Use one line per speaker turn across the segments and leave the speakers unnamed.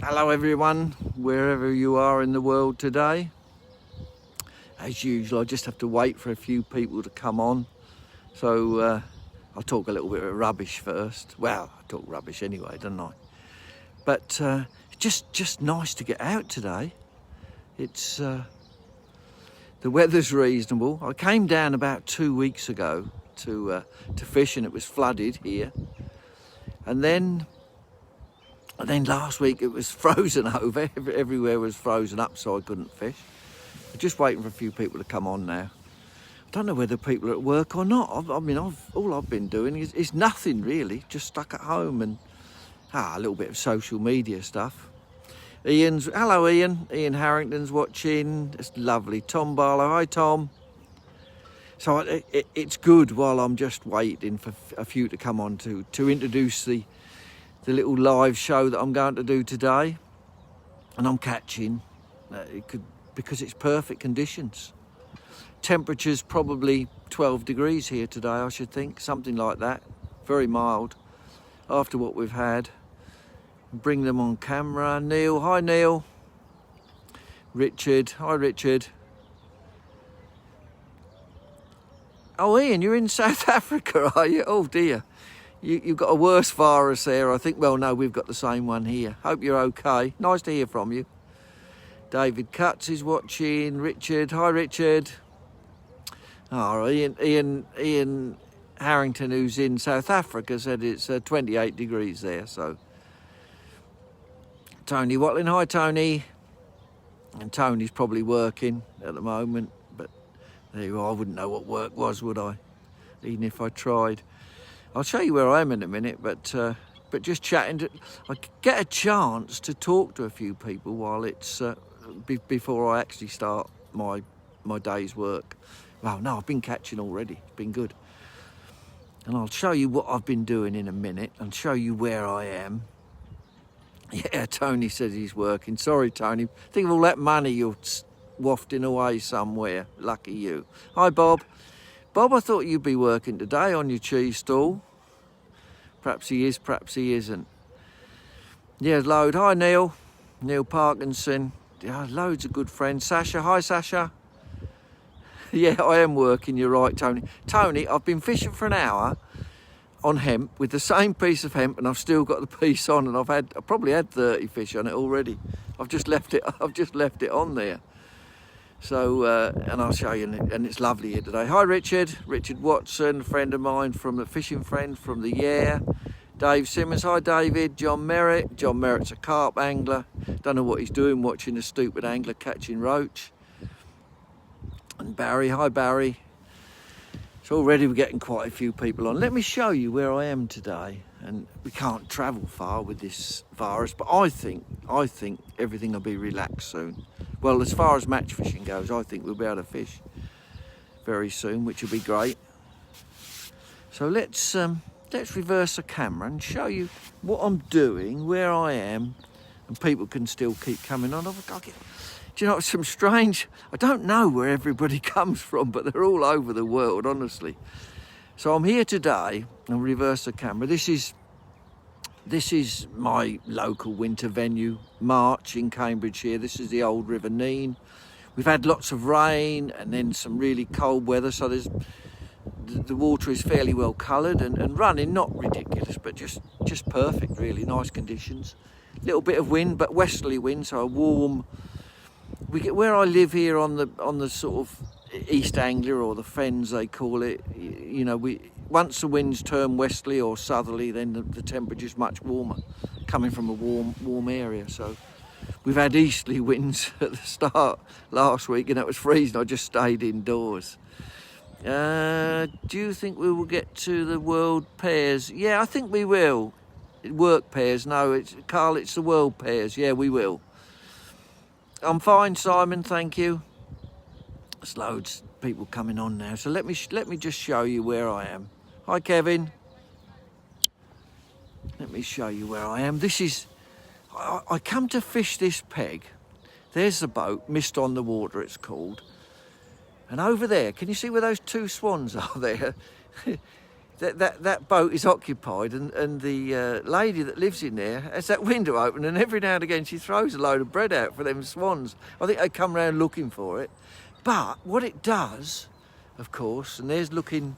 Hello everyone, wherever you are in the world today. As usual, I just have to wait for a few people to come on. So I'll talk a little bit of rubbish first. Well, I talk rubbish anyway, don't I? But just nice to get out today. It's the weather's reasonable. I came down about 2 weeks ago to fish, and it was flooded here. And then last week it was frozen over. Everywhere was frozen up, so I couldn't fish. I'm just waiting for a few people to come on now. I don't know whether people are at work or not. All I've been doing is nothing really, just stuck at home and a little bit of social media stuff. Hello Ian. Ian Harrington's watching. It's lovely. Tom Barlow. Hi Tom. So it's good while I'm just waiting for a few to come on to introduce the little live show that I'm going to do today. And I'm catching, because it's perfect conditions. Temperature's probably 12 degrees here today, I should think, something like that. Very mild after what we've had. Bring them on camera. Neil, hi Neil. Richard, hi Richard. Oh Ian, you're in South Africa, are you? Oh dear. You've got a worse virus there, I think. Well, no, we've got the same one here. Hope you're okay. Nice to hear from you. David Cutts is watching. Richard, hi Richard. Oh, Ian Harrington, who's in South Africa, said it's 28 degrees there. So, Tony Watling, hi Tony. And Tony's probably working at the moment, but there you go. I wouldn't know what work was, would I? Even if I tried. I'll show you where I am in a minute, but just chatting. I get a chance to talk to a few people while it's before I actually start my day's work. Well, no, I've been catching already. It's been good. And I'll show you what I've been doing in a minute and show you where I am. Yeah, Tony says he's working. Sorry, Tony. Think of all that money you're wafting away somewhere. Lucky you. Hi, Bob. Bob, I thought you'd be working today on your cheese stall. Perhaps he is, perhaps he isn't. Yeah, load. Hi, Neil. Neil Parkinson. Yeah, loads of good friends. Sasha. Hi, Sasha. Yeah, I am working. You're right, Tony. Tony, I've been fishing for an hour on hemp with the same piece of hemp, and I've still got the piece on, and I've probably had 30 fish on it already. I've just left it on there. So, and I'll show you, and it's lovely here today. Hi Richard Watson, a friend of mine from the fishing friend from the Yare. Dave Simmons, hi David. John Merritt's a carp angler. Don't know what he's doing, watching a stupid angler catching roach. And Barry, hi Barry. So already we're getting quite a few people on. Let me show you where I am today. And we can't travel far with this virus, but I think everything will be relaxed soon. Well, as far as match fishing goes, I think we'll be able to fish very soon, which will be great. So let's reverse the camera and show you what I'm doing, where I am, and people can still keep coming on. Do you know, some strange, I don't know where everybody comes from, but they're all over the world, honestly. So I'm here today, and reverse the camera. This is my local winter venue, March in Cambridgeshire. This is the old River Nene. We've had lots of rain and then some really cold weather, so the water is fairly well coloured and running, not ridiculous, but just perfect, really, nice conditions. Little bit of wind, but westerly wind, so a warm. We get where I live here on the sort of East Anglia, or the Fens they call it. You know, once the winds turn westerly or southerly, then the temperature's much warmer, coming from a warm area. So we've had easterly winds at the start last week, and that was freezing. I just stayed indoors. Do you think we will get to the world pairs? Yeah, I think we will. Work pairs? No, Carl. It's the world pairs. Yeah, we will. I'm fine, Simon, thank you. There's loads of people coming on now, so let me just show you where I am. Hi, Kevin. Let me show you where I am. This is, I come to fish this peg. There's the boat, Mist on the Water it's called. And over there, can you see where those two swans are there? that boat is occupied, and the lady that lives in there has that window open, and every now and again she throws a load of bread out for them swans. I think they come round looking for it. But what it does, of course, and there's looking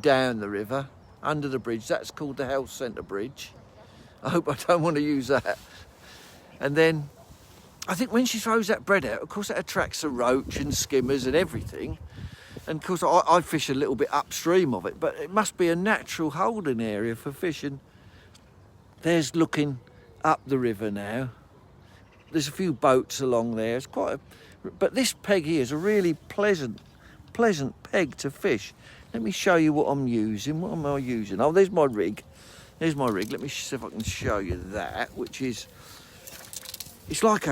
down the river under the bridge. That's called the health centre bridge. I hope I don't want to use that. And then I think when she throws that bread out, of course that attracts the roach and skimmers and everything. And of course I fish a little bit upstream of it, but it must be a natural holding area for fishing. There's looking up the river now. There's a few boats along there. It's quite but this peg here is a really pleasant peg to fish. Let me show you what I'm using. What am I using? Oh, there's my rig. There's my rig. Let me see if I can show you that, which is, it's like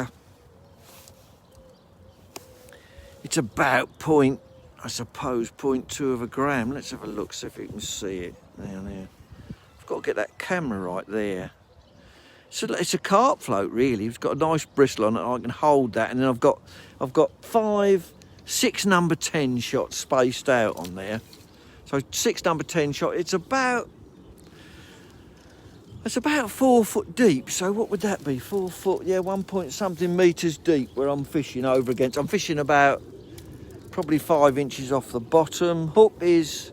it's about I suppose 0.2 of a gram. Let's have a look, see if you can see it down there. I've got to get that camera right there. So it's a carp float, really. It's got a nice bristle on it. I can hold that, and then I've got 6 number 10 shots spaced out on there. So 6 number 10 shot. It's about 4 foot deep. So what would that be? 4 foot, yeah, 1 point something metres deep where I'm fishing over against. I'm fishing about probably 5 inches off the bottom. These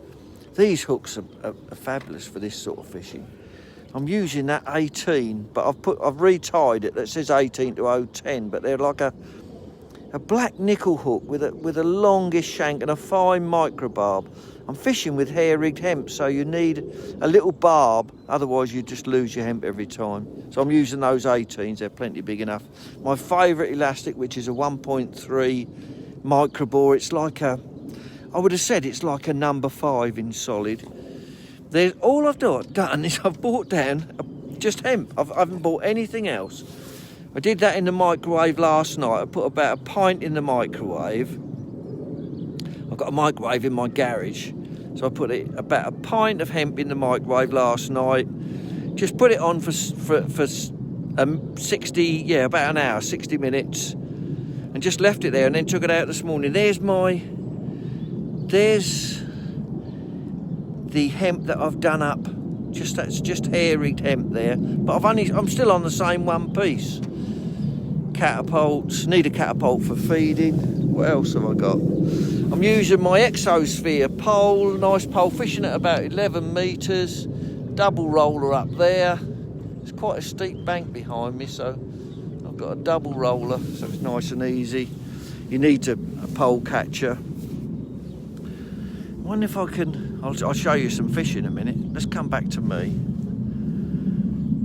hooks are fabulous for this sort of fishing. I'm using that 18, but I've retied it. That says 18 to 010, but they're like a black nickel hook with a longish shank and a fine micro barb. I'm fishing with hair-rigged hemp, so you need a little barb, otherwise you just lose your hemp every time. So I'm using those 18s, they're plenty big enough. My favourite elastic, which is a 1.3 micro bore, it's like I would have said it's like a number 5 in solid. All I've done is I've bought down just hemp. I haven't bought anything else. I did that in the microwave last night. I put about a pint in the microwave. I've got a microwave in my garage. So I put about a pint of hemp in the microwave last night. Just put it on for 60, about an hour, 60 minutes. And just left it there and then took it out this morning. There's the hemp that I've done up. That's just hair-rigged hemp there. But I'm still on the same one piece. Catapults, need a catapult for feeding. What else have I got? I'm using my Exosphere pole, nice pole, fishing at about 11 metres. Double roller up there. There's quite a steep bank behind me, so I've got a double roller, so it's nice and easy. You need a pole catcher. I wonder if I can, I'll show you some fish in a minute. Let's come back to me.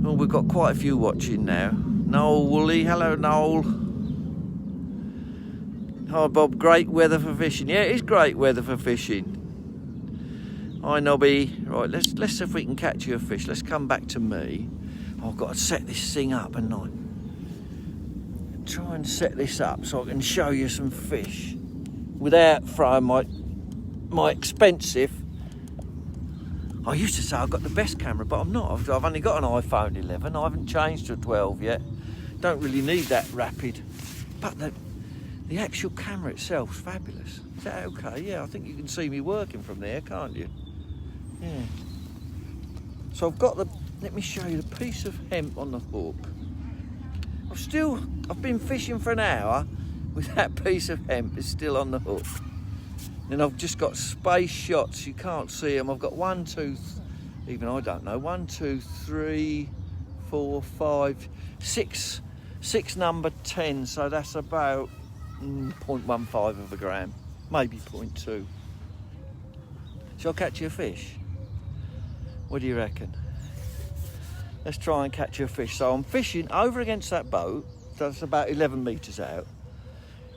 Oh, we've got quite a few watching now. Noel Woolley, hello Noel. Hi Bob, great weather for fishing. Yeah, it is great weather for fishing. Hi Nobby. Right, let's see if we can catch you a fish. Let's come back to me. Oh, I've got to set this thing up, haven't I? Try and set this up so I can show you some fish without throwing my expensive. I used to say I've got the best camera, but I'm not. I've only got an iPhone 11. I haven't changed to a 12 yet. Don't really need that rapid. But the actual camera itself's fabulous. Is that okay? Yeah, I think you can see me working from there, can't you? Yeah. So let me show you the piece of hemp on the hook. I've been fishing for an hour with that piece of hemp. It's still on the hook. Then I've just got space shots. You can't see them. I've got 1, 2, even I don't know. 1, 2, 3, 4, 5, 6 number 10. So that's about 0.15 of a gram, maybe 0.2. Shall I catch you a fish? What do you reckon? Let's try and catch you a fish. So I'm fishing over against that boat. That's about 11 metres out,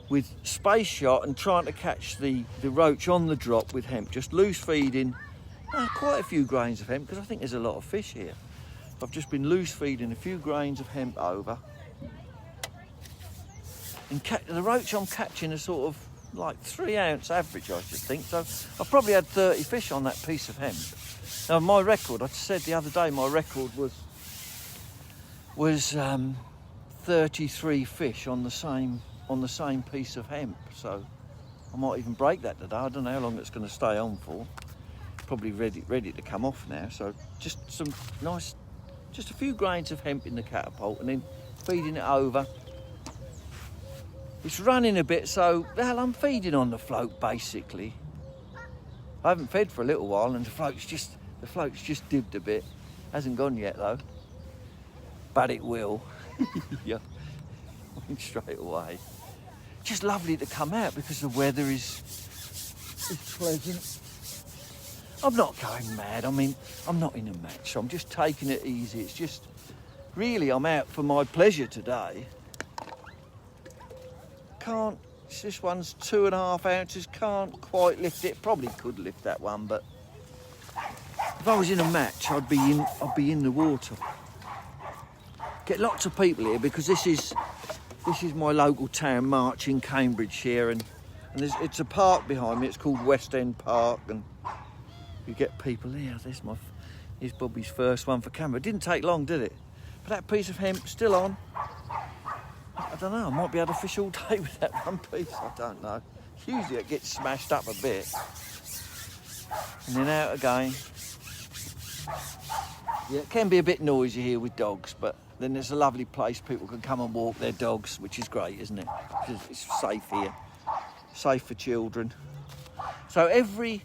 with space shot and trying to catch the roach on the drop with hemp, just loose feeding quite a few grains of hemp, because I think there's a lot of fish here. I've just been loose feeding a few grains of hemp over, and the roach I'm catching is sort of like 3 ounce average, I should think. So I've probably had 30 fish on that piece of hemp. Now my record, I said the other day, my record was 33 fish on the same piece of hemp. So I might even break that today. I don't know how long it's going to stay on for. probably ready to come off now. So just some nice, just a few grains of hemp in the catapult and then feeding it over. It's running a bit, so well, I'm feeding on the float basically. I haven't fed for a little while and the float's just dipped a bit. Hasn't gone yet though, but it will. Yeah, straight away. Just lovely to come out because the weather is pleasant. I'm not going mad. I mean, I'm not in a match, so I'm just taking it easy. It's just really I'm out for my pleasure today. This one's 2.5 ounces, can't quite lift it. Probably could lift that one, but if I was in a match, I'd be in the water. Get lots of people here because this is my local town, March in Cambridgeshire, and it's a park behind me. It's called West End Park, and you get people here. Here's Bobby's first one for camera. It didn't take long, did it? But that piece of hemp still on. I don't know, I might be able to fish all day with that one piece, I don't know. Usually it gets smashed up a bit. And then out again. Yeah, it can be a bit noisy here with dogs, but then there's a lovely place people can come and walk their dogs, which is great, isn't it? It's safe here, safe for children. So every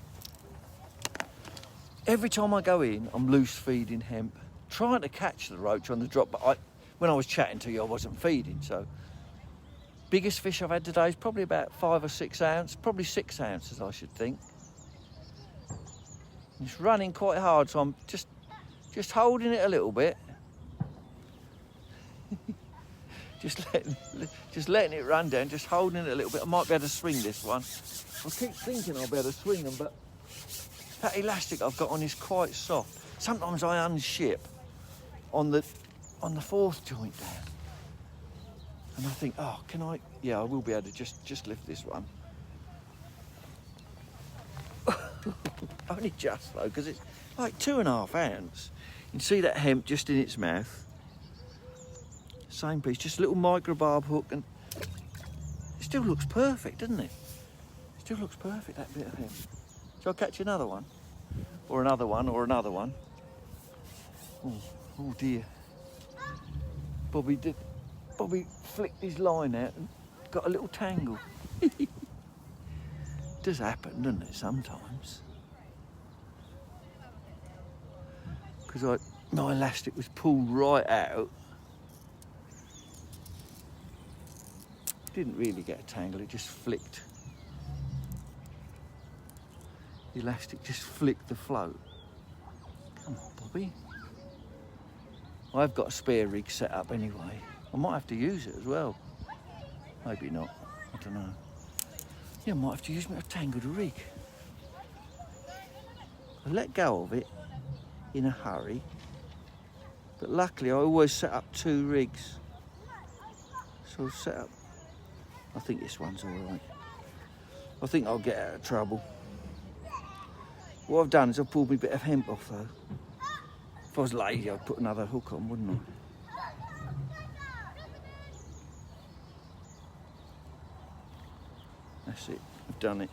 time I go in, I'm loose feeding hemp, trying to catch the roach on the drop, but when I was chatting to you, I wasn't feeding, so. Biggest fish I've had today is probably about 5 or 6 ounces, probably 6 ounces, I should think. It's running quite hard, so I'm just holding it a little bit. just letting it run down, just holding it a little bit. I might be able to swing this one. I keep thinking I'll be able to swing them, but that elastic I've got on is quite soft. Sometimes I unship on the 4th joint down. And I think, oh, can I? Yeah, I will be able to just lift this one. Only just though, because it's like 2.5 ounces. You can see that hemp just in its mouth. Same piece, just a little micro barb hook, and it still looks perfect, doesn't it? Still looks perfect, that bit of hemp. Shall I catch another one? Or another one, or another one? Oh dear. Bobby flicked his line out and got a little tangle. Does happen, doesn't it, sometimes? Because my elastic was pulled right out. Didn't really get a tangle, it just flicked. The elastic just flicked the float. Come on, Bobby. I've got a spare rig set up anyway. I might have to use it as well. Maybe not, I don't know. Yeah, I might have to use my tangled rig. I let go of it in a hurry, but luckily I always set up 2 rigs. So I'll set up, I think this one's all right. I think I'll get out of trouble. What I've done is I've pulled my bit of hemp off though. If I was lazy, I'd put another hook on, wouldn't I? That's it, I've done it.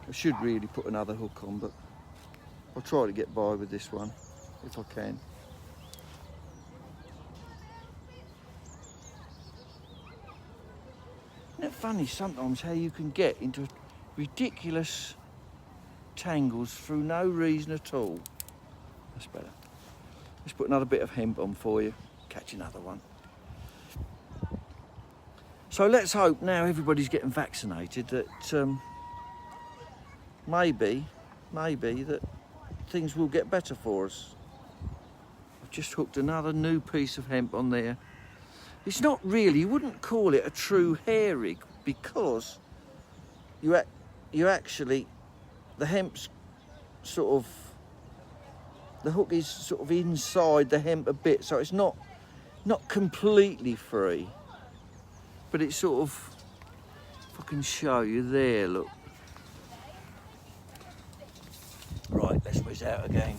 I should really put another hook on, but I'll try to get by with this one, if I can. Isn't it funny sometimes how you can get into ridiculous tangles through no reason at all? That's better. Let's put another bit of hemp on for you. Catch another one. So let's hope now everybody's getting vaccinated that maybe that things will get better for us. I've just hooked another new piece of hemp on there. It's not really, you wouldn't call it a true hair rig because you actually, the hemp's sort of, the hook is sort of inside the hemp a bit, so it's not completely free. But it's sort of, if I can show you there, look. Right, let's whiz out again.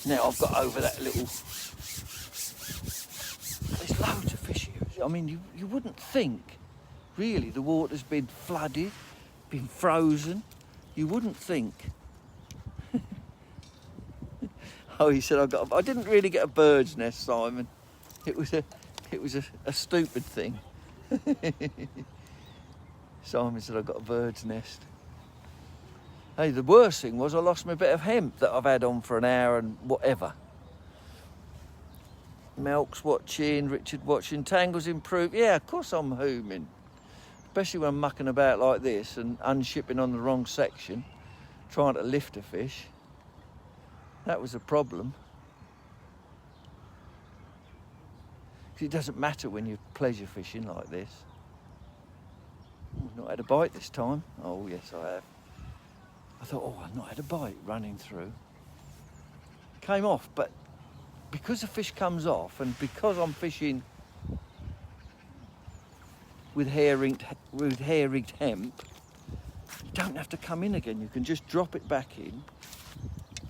Now I've got over that little, there's loads of fish here. I mean, you wouldn't think really the water's been flooded, been frozen. You wouldn't think. Oh, he said, I didn't really get a bird's nest, Simon. It was a stupid thing. Simon said, I got a bird's nest. Hey, the worst thing was I lost my bit of hemp that I've had on for an hour and whatever. Melk's watching, Richard watching, Tangle's improved. Yeah, of course I'm hooming. Especially when I'm mucking about like this and unshipping on the wrong section, trying to lift a fish. That was a problem. Because it doesn't matter when you're pleasure fishing like this. I've not had a bite this time. Oh, yes, I have. I thought, oh, I've not had a bite running through. Came off, but because the fish comes off and because I'm fishing with hair-rigged hemp, you don't have to come in again. You can just drop it back in,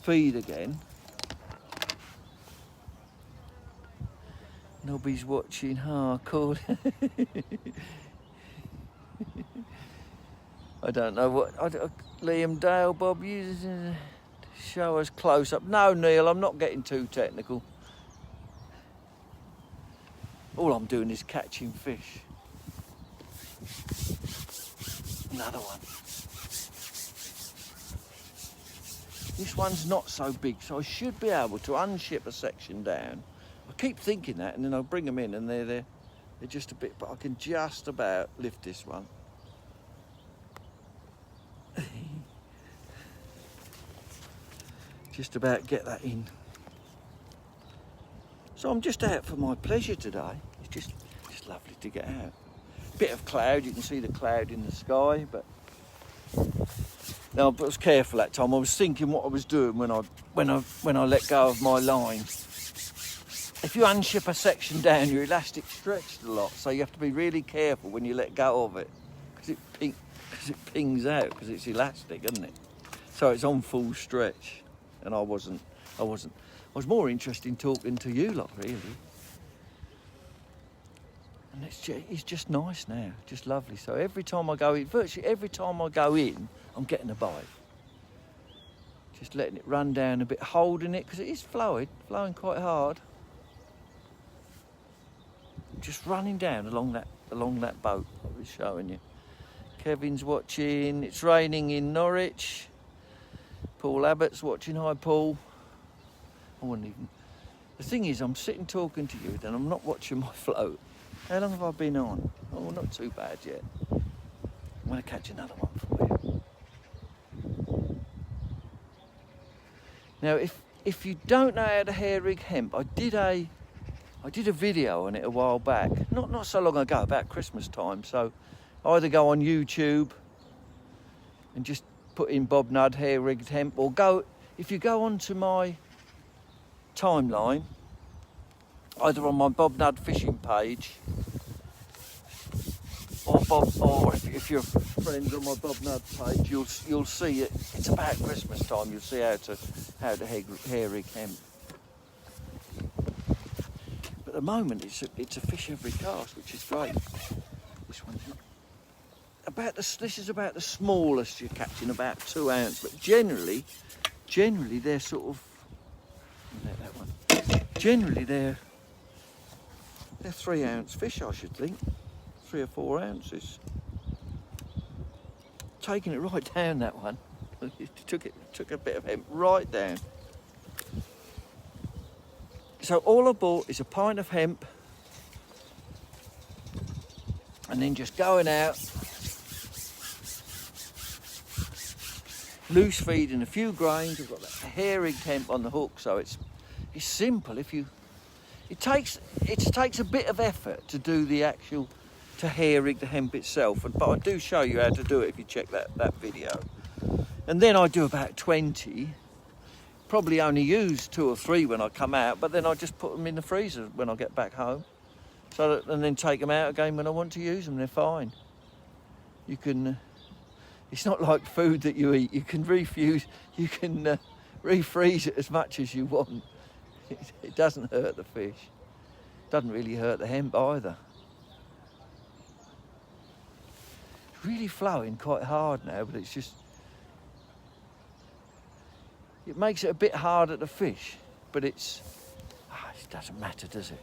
feed again. Nobby's watching hardcore. I don't know what Liam Dale, Bob uses show us close up. No, Neil, I'm not getting too technical. All I'm doing is catching fish. Another one. This one's not so big, so I should be able to unship a section down. I keep thinking that, and then I'll bring them in, and they're just a bit, but I can just about lift this one. Just about get that in. So I'm just out for my pleasure today. It's just lovely to get out. Bit of cloud, you can see the cloud in the sky, but no, I was careful that time. I was thinking what I was doing when I let go of my line. If you unship a section down, your elastic stretched a lot, so you have to be really careful when you let go of it, because it pings out, because it's elastic, isn't it? So it's on full stretch, and I was more interested in talking to you lot, really. And it's just nice now, just lovely. So every time I go in, virtually every time I go in, I'm getting a bite. Just letting it run down a bit, holding it, because it is flowing quite hard. Just running down along that boat I was showing you. Kevin's watching. It's raining in Norwich. Paul Abbott's watching. Hi, Paul. I wouldn't even. The thing is, I'm sitting talking to you, then I'm not watching my float. How long have I been on? Oh, not too bad yet. I'm going to catch another one for you. Now, if you don't know how to hair rig hemp, I did a video on it a while back, not so long ago, about Christmas time. So either go on YouTube and just put in Bob Nudd hair rigged hemp, or if you go onto my timeline, either on my Bob Nudd fishing page, or if you're friends on my Bob Nudd page, you'll see it. It's about Christmas time. You'll see how to hair rig hemp. At the moment, it's a fish every cast, which is great. This one's not. This is about the smallest you're catching, about 2 ounce. But generally they're sort of. Let that one. Generally they're 3 ounce fish, I should think. 3 or 4 ounces. Taking it right down, that one. Took a bit of hemp right down. So all I bought is a pint of hemp, and then just going out, loose feeding a few grains. I've got that hair rigged hemp on the hook, so it's simple. It takes a bit of effort to do to hair rig the hemp itself, but I do show you how to do it if you check that video. And then I do about 20. Probably only use 2 or 3 when I come out, but then I just put them in the freezer when I get back home. And then take them out again when I want to use them. They're fine. You can. It's not like food that you eat. You can refreeze it as much as you want. It doesn't hurt the fish. It doesn't really hurt the hemp either. really flowing quite hard now, but it's just, it makes it a bit harder to fish, but it doesn't matter, does it?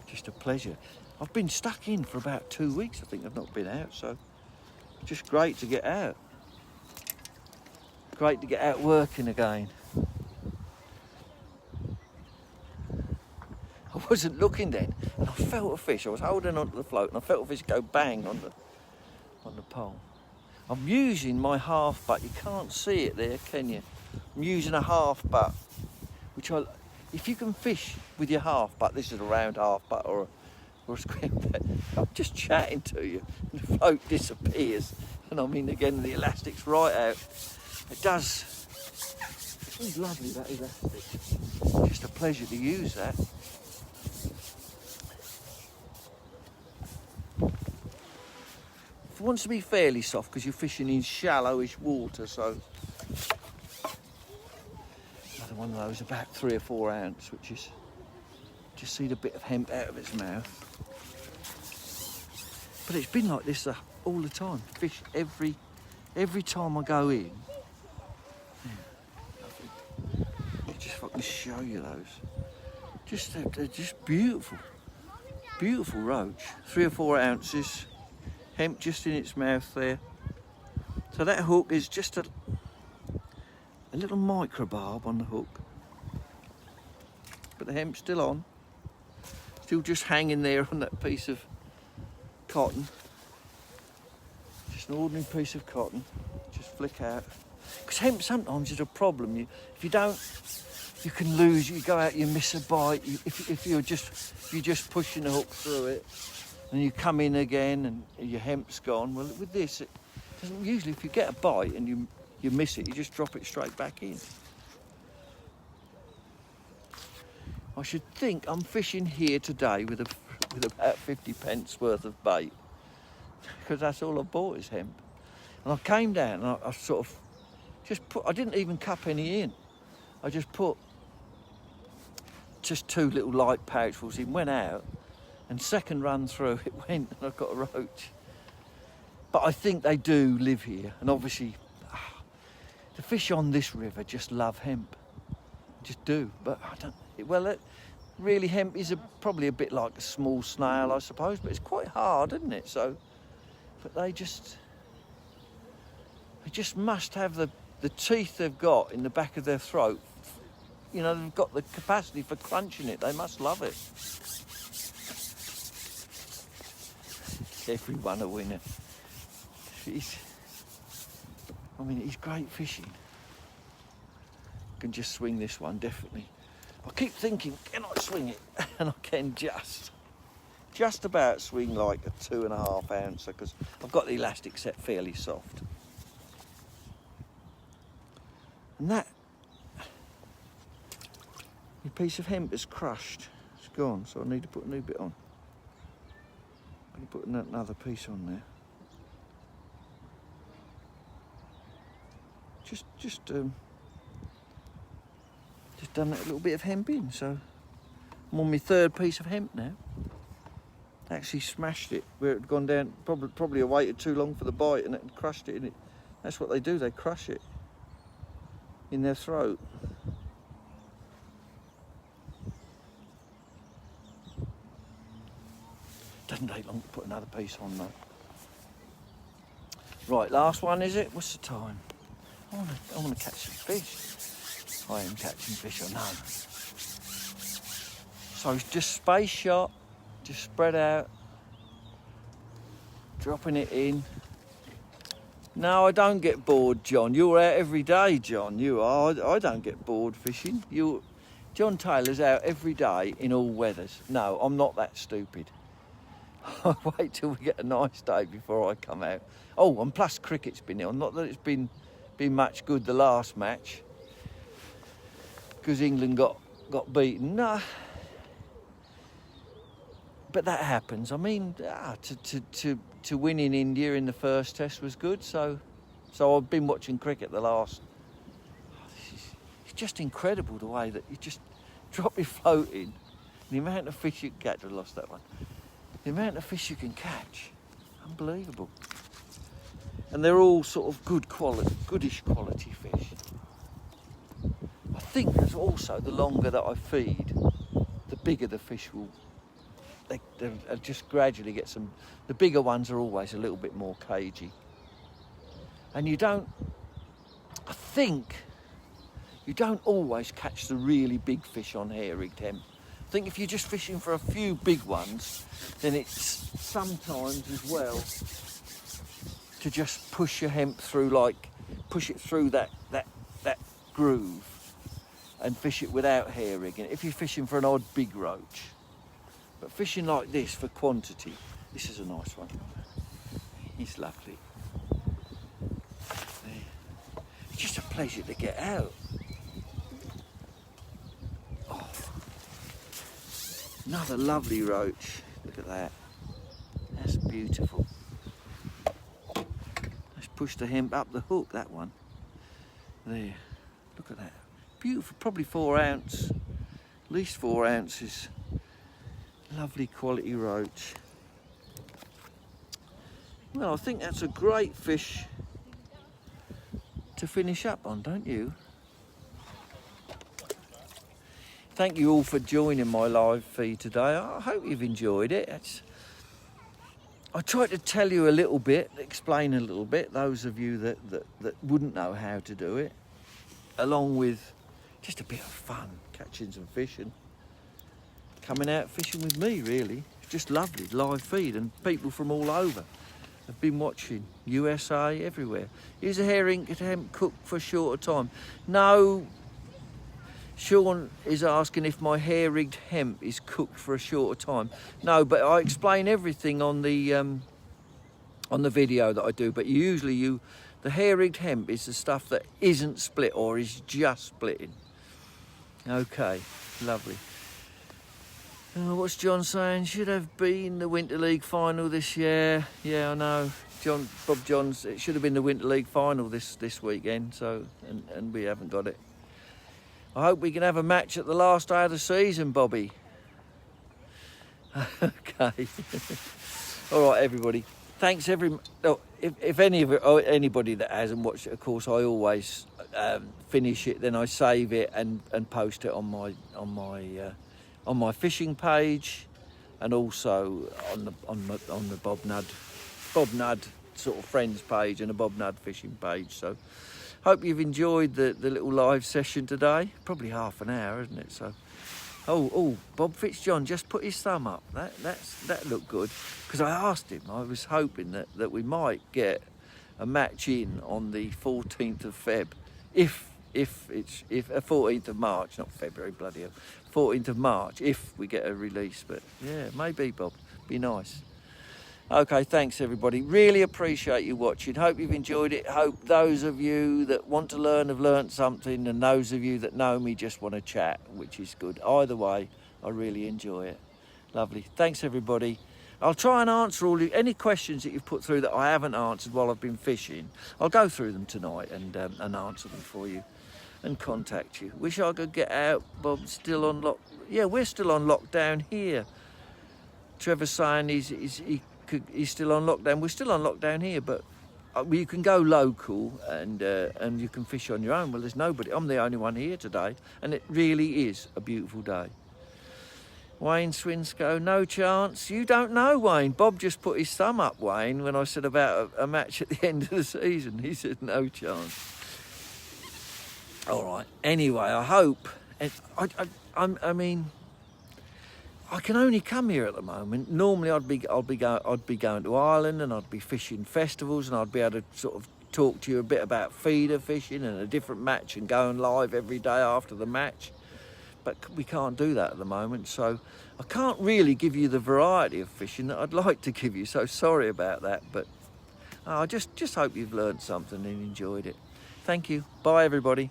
Just a pleasure. I've been stuck in for about 2 weeks, I think. I've not been out, so just great to get out. Great to get out working again. I wasn't looking then, and I felt a fish. I was holding onto the float, and I felt a fish go bang on the pole. I'm using my half butt. You can't see it there, can you? I'm using a half butt, which if you can fish with your half butt, this is a round half butt or a square butt, I'm just chatting to you, and the float disappears, and I'm in again, the elastic's right out. It does. It's lovely, that elastic. Just a pleasure to use that. It wants to be fairly soft because you're fishing in shallowish water, so another one of those about 3 or 4 ounce, which is, just see the bit of hemp out of its mouth. But it's been like this all the time. Fish every time I go in. Yeah, just if I can show you those. They're just beautiful. Beautiful roach. 3 or 4 ounces. Hemp just in its mouth there. So that hook is just a little microbarb on the hook. But the hemp's still on. Still just hanging there on that piece of cotton. Just an ordinary piece of cotton. Just flick out. Because hemp sometimes is a problem. If you don't, you can lose. You go out, you miss a bite. If you're just pushing the hook through it, and you come in again and your hemp's gone. Well, with this, it doesn't usually. If you get a bite and you miss it, you just drop it straight back in. I should think I'm fishing here today with about 50 pence worth of bait, because that's all I bought is hemp. And I came down and I sort of just put. I didn't even cup any in. I just put just 2 little light pouchfuls in. Went out. And second run through, it went and I got a roach. But I think they do live here. And obviously, the fish on this river just love hemp. Just do. But I don't... Well, really, hemp is probably a bit like a small snail, I suppose. But it's quite hard, isn't it? So, but they just must have the teeth they've got in the back of their throat. You know, they've got the capacity for crunching it. They must love it. Everyone a winner. He's great fishing. Can just swing this one, definitely. I keep thinking, can I swing it? And I can just about swing like a 2.5 ouncer, because I've got the elastic set fairly soft. And that piece of hemp is crushed. It's gone, so I need to put a new bit on. I'm putting another piece on there. Just done that little bit of hemp in, so I'm on my 3rd piece of hemp now. Actually smashed it where it had gone down. Probably I waited too long for the bite and it had crushed it in it. That's what they do. They crush it in their throat. Doesn't take long to put another piece on though. Right, last one is it? What's the time? I want to catch some fish. I am catching fish, I know. So it's just space shot, just spread out, dropping it in. No, I don't get bored, John. You're out every day, John. You are. I don't get bored fishing. John Taylor's out every day in all weathers. No, I'm not that stupid. I wait till we get a nice day before I come out. Oh, and plus cricket's been on. Not that it's been much good the last match, because England got beaten. No, but that happens. I mean, to win in India in the first test was good. So I've been watching cricket the last. It's just incredible the way that you just drop your float in, the amount of fish you can catch. I lost that one. The amount of fish you can catch, unbelievable. and they're all sort of good quality, goodish quality fish. I think there's also, the longer that I feed, the bigger the fish will, they just gradually get some, the bigger ones are always a little bit more cagey. And you don't, I think, you don't always catch the really big fish on hair-rigged hemp. I think if you're just fishing for a few big ones, then it's sometimes as well to just push your hemp through, like push it through that groove and fish it without hair rigging. If you're fishing for an odd big roach, but fishing like this for quantity, this is a nice one. He's lovely. There. It's just a pleasure to get out. Oh. Another lovely roach. Look at that. That's beautiful. Let's push the hemp up the hook, that one. There. Look at that. Beautiful, probably 4 ounce. At least 4 ounces. Lovely quality roach. Well, I think that's a great fish to finish up on, don't you? Thank you all for joining my live feed today. I hope you've enjoyed it. I tried to tell you a little bit, explain a little bit, those of you that wouldn't know how to do it, along with just a bit of fun, catching some fish and coming out fishing with me, really. It's just lovely, live feed, and people from all over have been watching, USA, everywhere. Is a herring hemp cooked for a shorter time? No. Sean is asking if my hair-rigged hemp is cooked for a shorter time. No, but I explain everything on the video that I do. But usually the hair-rigged hemp is the stuff that isn't split or is just splitting. Okay, lovely. What's John saying? Should have been the Winter League final this year. Yeah, I know. Bob Johns, it should have been the Winter League final this weekend. So, and we haven't got it. I hope we can have a match at the last day of the season, Bobby. Okay. All right, everybody. Thanks, if anybody that hasn't watched it, of course, I always finish it, then I save it and post it on my fishing page, and also on the Bob Nudd sort of friends page and a Bob Nudd fishing page. So. Hope you've enjoyed the little live session today. Probably half an hour, isn't it? So, oh, Bob Fitzjohn just put his thumb up. That looked good, because I asked him. I was hoping that we might get a match in on the 14th of Feb, if 14th of March, not February, bloody hell, 14th of March, if we get a release. But yeah, maybe, Bob, be nice. Okay, thanks everybody. Really appreciate you watching. Hope you've enjoyed it. Hope those of you that want to learn have learnt something, and those of you that know me just want to chat, which is good. Either way, I really enjoy it. Lovely. Thanks everybody. I'll try and answer any questions that you've put through that I haven't answered while I've been fishing. I'll go through them tonight and answer them for you and contact you. Wish I could get out. Bob's still on lock. Yeah, we're still on lockdown here. Trevor's saying he's still on lockdown. We're still on lockdown here, but you can go local and you can fish on your own. Well, there's nobody. I'm the only one here today, and it really is a beautiful day. Wayne Swinscoe, no chance. You don't know, Wayne. Bob just put his thumb up, Wayne, when I said about a match at the end of the season. He said no chance. All right. Anyway, I hope. I mean, I can only come here at the moment. Normally, I'd be going to Ireland, and I'd be fishing festivals, and I'd be able to sort of talk to you a bit about feeder fishing and a different match and going live every day after the match. But we can't do that at the moment, so I can't really give you the variety of fishing that I'd like to give you. So sorry about that, but I just hope you've learned something and enjoyed it. Thank you. Bye, everybody.